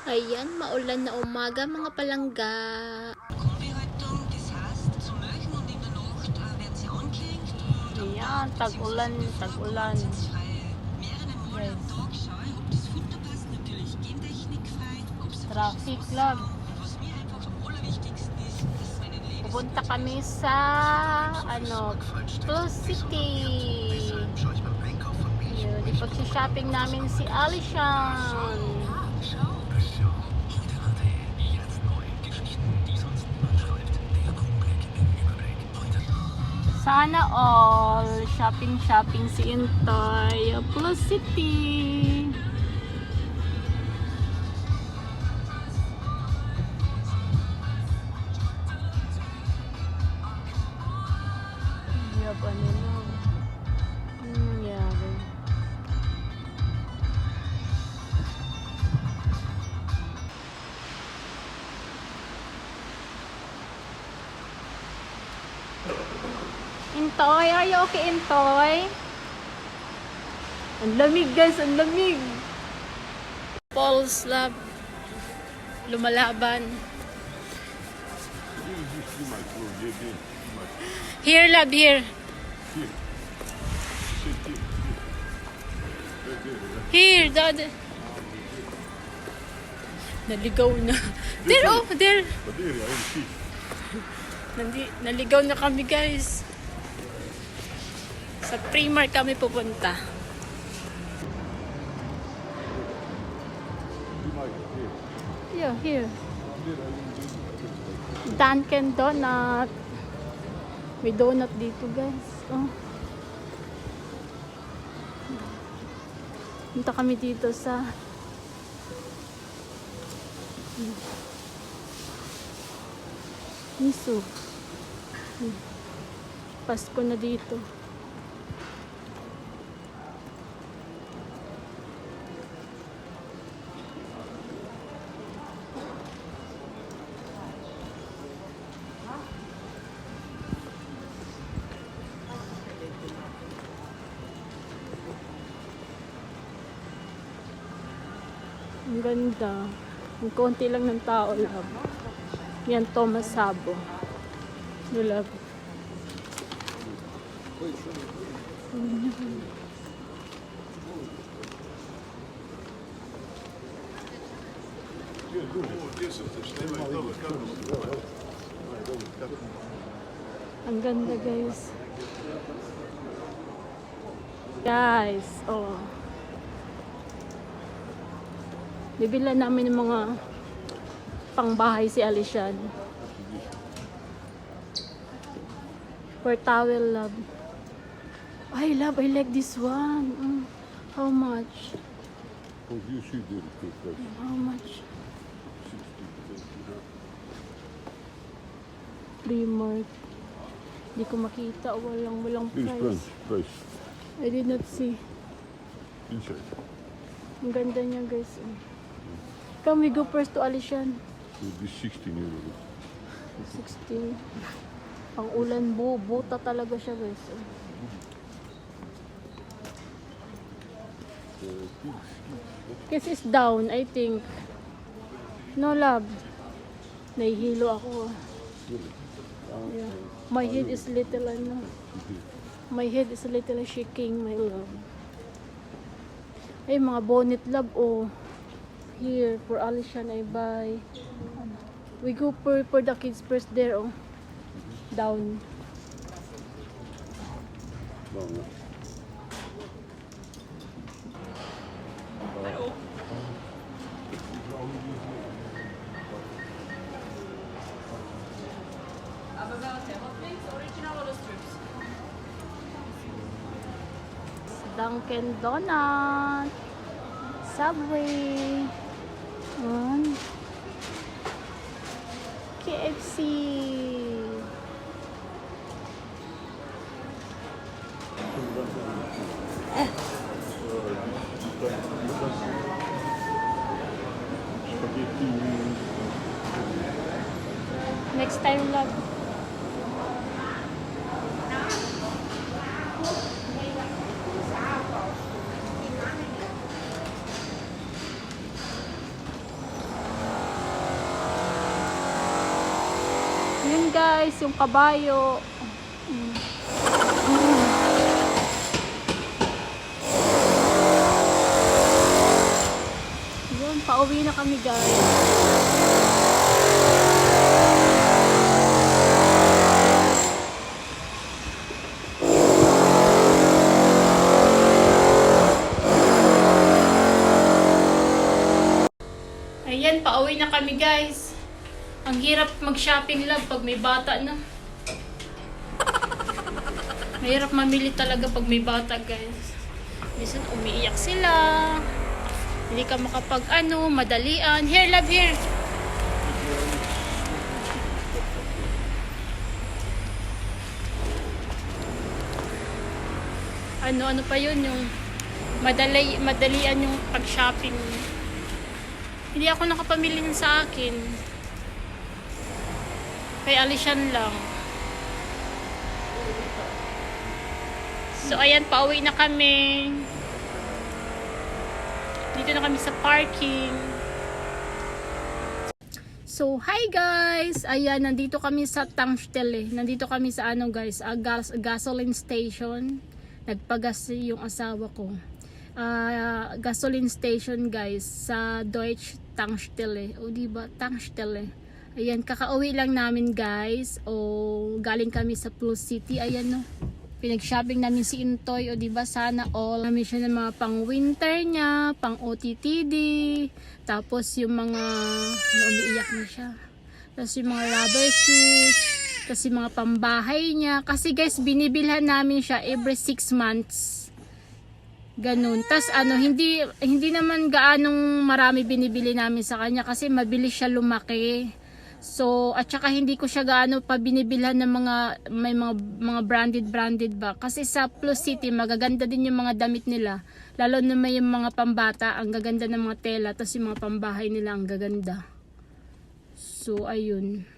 Ayan, maulan na umaga mga palangga. Ayan, tag-ulan, tag-ulan. Traffic lang. Pupunta kami sa Plus City. Yun, ipag-shopping namin si Alishan. Sana all shopping si Intoy Plus City. Yab ano lang. Nangyari. Intoy, are you okay, Intoy? Ang lamig guys, ang lamig. Paul's Lab. Lumalaban. Here, lab, here. Here, dad. Naligaw na. There, oh, there. Naligaw na kami, guys. Sa Primark kami pupunta. Yeah, here. Dunkin' Donut. May donut dito, guys. Oh. Punta kami dito sa Miso. Pasko na dito. Ang ganda. Ang konti lang ng tao lang. Yan, Thomas Sabo. Love. Ang ganda, guys. Guys, oh. Bibila namin ng mga pangbahay si Alishan. For towel, love. I love, I like this one. How much? How much? Primark. Hindi ko makita. Walang price. I did not see. Ang ganda niya, guys. Come, we go first to Alishan. It will be 16 euros. 16. Pang ulan, buta talaga siya, guys. Kasi is down, I think. No, love. Nahihilo ako. Yeah. My head is little, My head is a little shaking, my love. Ay, mga bonnet, love, oh. Here, for Alishan, I buy. We go for the kids first there, oh. Down. Dunkin' Donut. Subway. KFC. Next time, love. guys, yung kabayo. Yun, pauwi na kami guys. Ayan, pauwi na kami guys. Ang hirap mag-shopping love pag may bata na. Mahirap mamili talaga pag may bata guys. Minsan umiiyak sila. Hindi ka makapag madalian. Here love, here. Ano pa yun yung madalian yung pag-shopping. Hindi ako nakapamili nun sa akin. Kay Alishan lang. So ayan, pauwi na kami. Dito na kami sa parking. So hi guys. Ayan, nandito kami sa Tankstelle. Nandito kami sa guys, gasoline station. Nagpagas yung asawa ko. Gasoline station guys sa Deutsche Tankstelle. O diba? Tankstelle. Ayan, kakauwi lang namin guys. O galing kami sa Plus City. Ayan no. Pinag-shopping namin si Intoy. O diba? Sana all. Namin siya ng mga pang winter niya, pang OTTD. Tapos yung mga umiiyak na siya. Tapos yung mga rubber shoes. Tapos yung mga pambahay niya. Kasi guys, binibilhan namin siya every 6 months. Ganun. Tas hindi naman gaanong marami binibili namin sa kanya kasi mabilis siya lumaki. So, at saka hindi ko siya gaano pa binibilhan ng may mga branded ba. Kasi sa Plus City, magaganda din yung mga damit nila. Lalo na may yung mga pambata, ang gaganda ng mga tela. Tapos yung mga pambahay nila, ang gaganda. So, ayun.